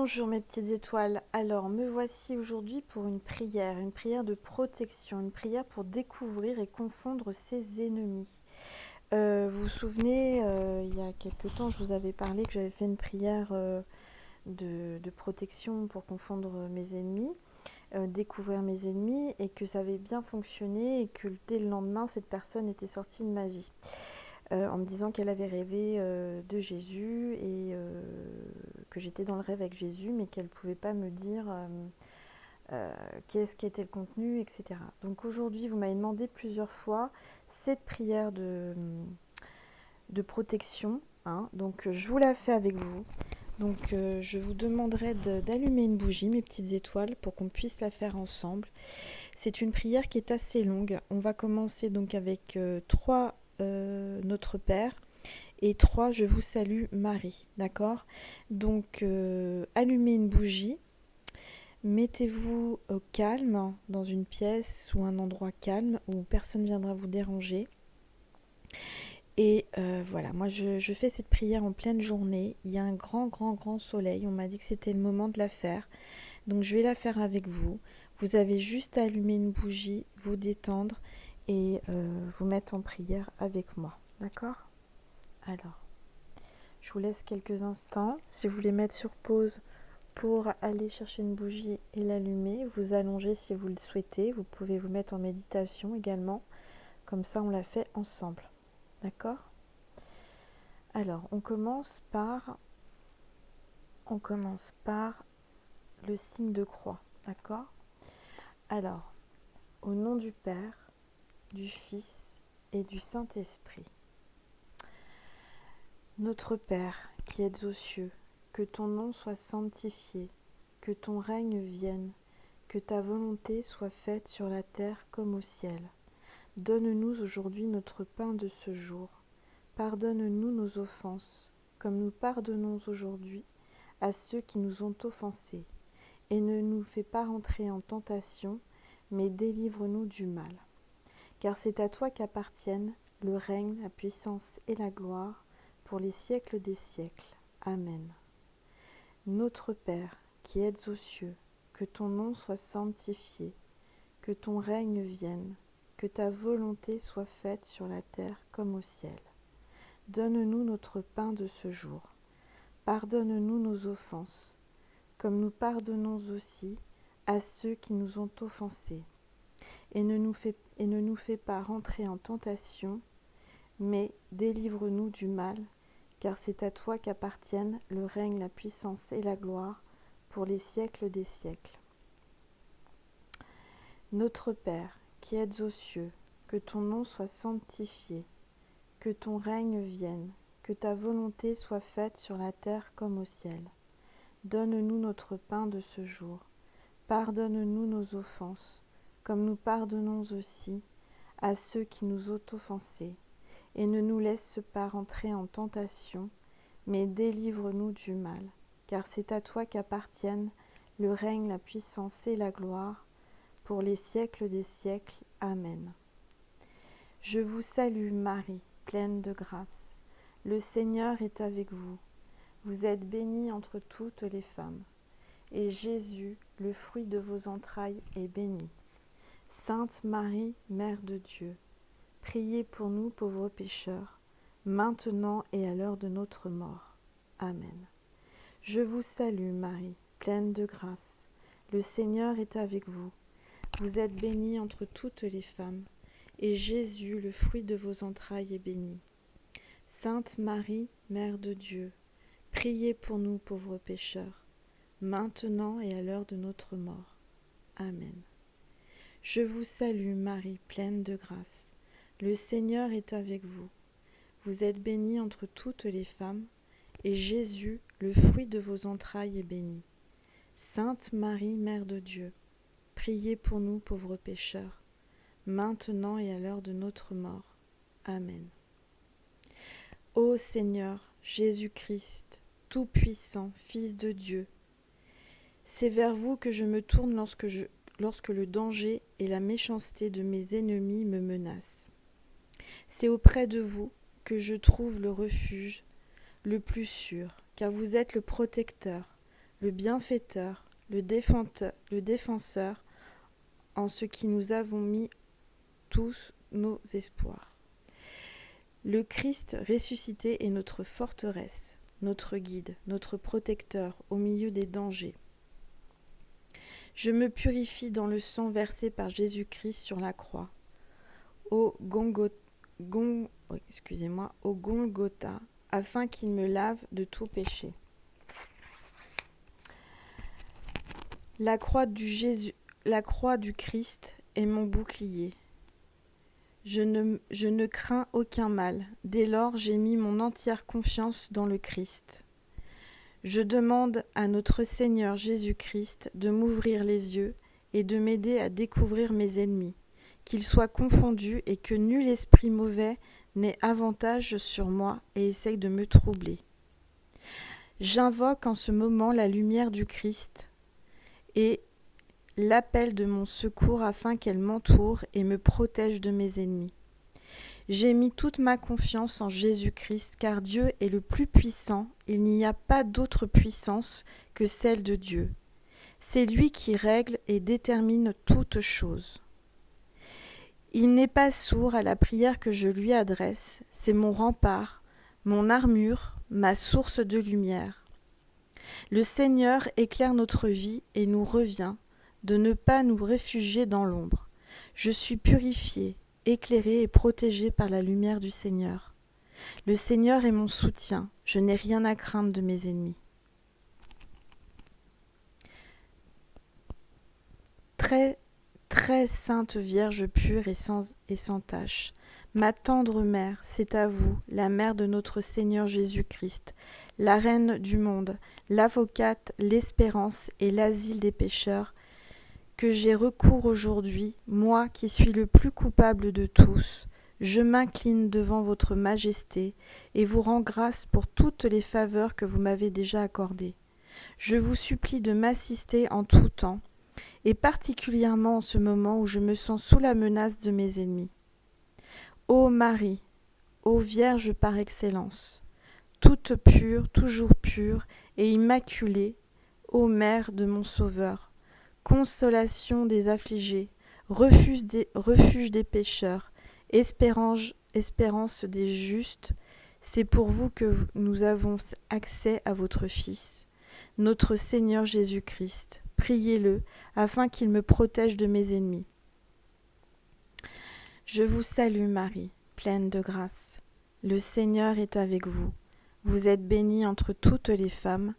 Bonjour mes petites étoiles, alors me voici aujourd'hui pour une prière de protection, une prière pour découvrir et confondre ses ennemis. Vous vous souvenez, il y a quelques temps, je vous avais parlé que j'avais fait une prière de protection pour confondre mes ennemis, découvrir mes ennemis, et que ça avait bien fonctionné et que dès le lendemain, cette personne était sortie de ma vie. En me disant qu'elle avait rêvé de Jésus et que j'étais dans le rêve avec Jésus, mais qu'elle ne pouvait pas me dire qu'est-ce qu'était le contenu, etc. Donc aujourd'hui, vous m'avez demandé plusieurs fois cette prière de protection. Hein. Donc je vous la fais avec vous. Donc je vous demanderai d'allumer une bougie, mes petites étoiles, pour qu'on puisse la faire ensemble. C'est une prière qui est assez longue. On va commencer donc avec 3 Notre Père et 3 Je vous salue Marie, d'accord? Donc allumez une bougie, mettez-vous au calme dans une pièce ou un endroit calme où personne ne viendra vous déranger. Et voilà, moi je fais cette prière en pleine journée. Il y a un grand soleil. On m'a dit que c'était le moment de la faire. Donc je vais la faire avec vous. Vous avez juste à allumer une bougie, vous détendre et vous mettre en prière avec moi. D'accord? Alors, je vous laisse quelques instants. Si vous voulez mettre sur pause pour aller chercher une bougie et l'allumer, vous allongez si vous le souhaitez. Vous pouvez vous mettre en méditation également. Comme ça, on la fait ensemble. D'accord? Alors, on commence par le signe de croix. D'accord? Alors, au nom du Père, du Fils et du Saint-Esprit. Notre Père, qui êtes aux cieux, que ton nom soit sanctifié, que ton règne vienne, que ta volonté soit faite sur la terre comme au ciel. Donne-nous aujourd'hui notre pain de ce jour. Pardonne-nous nos offenses, comme nous pardonnons aujourd'hui à ceux qui nous ont offensés. Et ne nous fais pas rentrer en tentation, mais délivre-nous du mal. Car c'est à toi qu'appartiennent le règne, la puissance et la gloire, pour les siècles des siècles. Amen. Notre Père, qui êtes aux cieux, que ton nom soit sanctifié, que ton règne vienne, que ta volonté soit faite sur la terre comme au ciel. Donne-nous notre pain de ce jour. Pardonne-nous nos offenses, comme nous pardonnons aussi à ceux qui nous ont offensés. Et ne nous fais pas rentrer en tentation, mais délivre-nous du mal, car c'est à toi qu'appartiennent le règne, la puissance et la gloire, pour les siècles des siècles. Notre Père, qui êtes aux cieux, que ton nom soit sanctifié, que ton règne vienne, que ta volonté soit faite sur la terre comme au ciel. Donne-nous notre pain de ce jour. Pardonne-nous nos offenses, comme nous pardonnons aussi à ceux qui nous ont offensés. Et ne nous laisse pas rentrer en tentation, mais délivre-nous du mal, car c'est à toi qu'appartiennent le règne, la puissance et la gloire, pour les siècles des siècles. Amen. Je vous salue Marie, pleine de grâce. Le Seigneur est avec vous. Vous êtes bénie entre toutes les femmes, et Jésus, le fruit de vos entrailles, est béni. Sainte Marie, Mère de Dieu, priez pour nous pauvres pécheurs, maintenant et à l'heure de notre mort. Amen. Je vous salue Marie, pleine de grâce. Le Seigneur est avec vous. Vous êtes bénie entre toutes les femmes, et Jésus, le fruit de vos entrailles, est béni. Sainte Marie, Mère de Dieu, priez pour nous pauvres pécheurs, maintenant et à l'heure de notre mort. Amen. Je vous salue Marie, pleine de grâce. Le Seigneur est avec vous. Vous êtes bénie entre toutes les femmes, et Jésus, le fruit de vos entrailles, est béni. Sainte Marie, Mère de Dieu, priez pour nous pauvres pécheurs, maintenant et à l'heure de notre mort. Amen. Ô Seigneur Jésus-Christ, Tout-Puissant, Fils de Dieu, c'est vers vous que je me tourne lorsque le danger et la méchanceté de mes ennemis me menacent. C'est auprès de vous que je trouve le refuge le plus sûr, car vous êtes le protecteur, le bienfaiteur, le défenseur, en ce qui nous avons mis tous nos espoirs. Le Christ ressuscité est notre forteresse, notre guide, notre protecteur au milieu des dangers. Je me purifie dans le sang versé par Jésus-Christ sur la croix. Au Golgotha, afin qu'il me lave de tout péché. La croix du Christ est mon bouclier. Je ne crains aucun mal. Dès lors, j'ai mis mon entière confiance dans le Christ. Je demande à notre Seigneur Jésus-Christ de m'ouvrir les yeux et de m'aider à découvrir mes ennemis, qu'ils soient confondus et que nul esprit mauvais n'ait avantage sur moi et essaye de me troubler. J'invoque en ce moment la lumière du Christ et l'appel de mon secours afin qu'elle m'entoure et me protège de mes ennemis. J'ai mis toute ma confiance en Jésus-Christ, car Dieu est le plus puissant, il n'y a pas d'autre puissance que celle de Dieu. C'est lui qui règle et détermine toutes choses. Il n'est pas sourd à la prière que je lui adresse, c'est mon rempart, mon armure, ma source de lumière. Le Seigneur éclaire notre vie et nous revient de ne pas nous réfugier dans l'ombre. Je suis purifié, éclairé et protégé par la lumière du Seigneur. Le Seigneur est mon soutien, je n'ai rien à craindre de mes ennemis. Très, très sainte Vierge pure et sans tache, ma tendre mère, c'est à vous, la mère de notre Seigneur Jésus-Christ, la reine du monde, l'avocate, l'espérance et l'asile des pécheurs, que j'ai recours aujourd'hui, moi qui suis le plus coupable de tous. Je m'incline devant votre majesté et vous rends grâce pour toutes les faveurs que vous m'avez déjà accordées. Je vous supplie de m'assister en tout temps, et particulièrement en ce moment où je me sens sous la menace de mes ennemis. Ô Marie, ô Vierge par excellence, toute pure, toujours pure et immaculée, ô Mère de mon Sauveur, consolation des affligés, refuge des pécheurs, espérance des justes, c'est pour vous que nous avons accès à votre Fils, notre Seigneur Jésus-Christ. Priez-le, afin qu'il me protège de mes ennemis. Je vous salue Marie, pleine de grâce. Le Seigneur est avec vous. Vous êtes bénie entre toutes les femmes,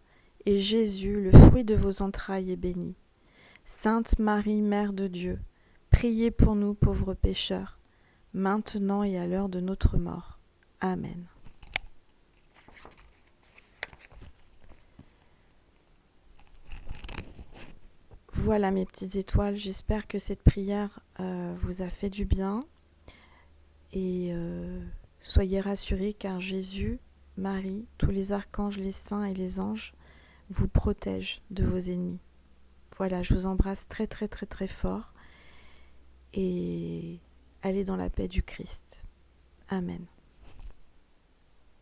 et Jésus, le fruit de vos entrailles, est béni. Sainte Marie, Mère de Dieu, priez pour nous pauvres pécheurs, maintenant et à l'heure de notre mort. Amen. Voilà mes petites étoiles, j'espère que cette prière vous a fait du bien et soyez rassurés car Jésus, Marie, tous les archanges, les saints et les anges vous protègent de vos ennemis. Voilà, je vous embrasse très très très très fort et allez dans la paix du Christ. Amen.